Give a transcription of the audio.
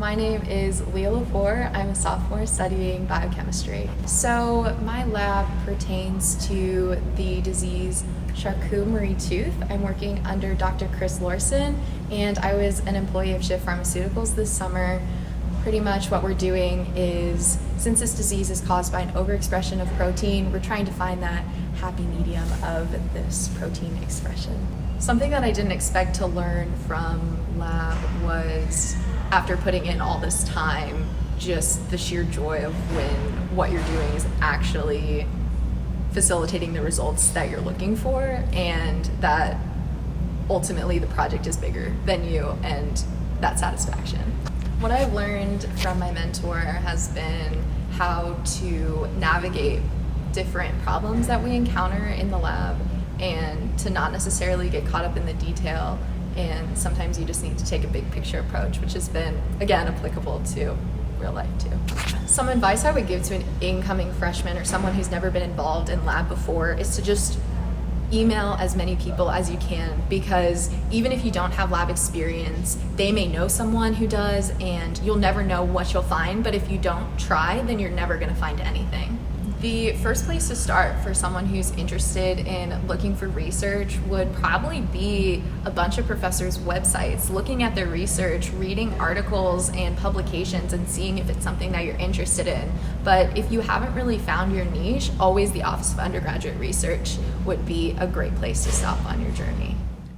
My name is Leah Lepore. I'm a sophomore studying biochemistry. So my lab pertains to the disease Charcot-Marie-Tooth. I'm working under Dr. Chris Lorson, and I was an employee of Shift Pharmaceuticals this summer. Pretty much what we're doing is, since this disease is caused by an overexpression of protein, we're trying to find that happy medium of this protein expression. Something that I didn't expect to learn from lab was, after putting in all this time, just the sheer joy of when what you're doing is actually facilitating the results that you're looking for, and that ultimately the project is bigger than you, and that satisfaction. What I've learned from my mentor has been how to navigate different problems that we encounter in the lab, and to not necessarily get caught up in the detail, and sometimes you just need to take a big picture approach, which has been, again, applicable to real life too. Some advice I would give to an incoming freshman or someone who's never been involved in lab before is to just email as many people as you can, because even if you don't have lab experience, they may know someone who does, and you'll never know what you'll find, but if you don't try, then you're never going to find anything. The first place to start for someone who's interested in looking for research would probably be a bunch of professors' websites, looking at their research, reading articles and publications, and seeing if it's something that you're interested in. But if you haven't really found your niche, always the Office of Undergraduate Research would be a great place to stop on your journey.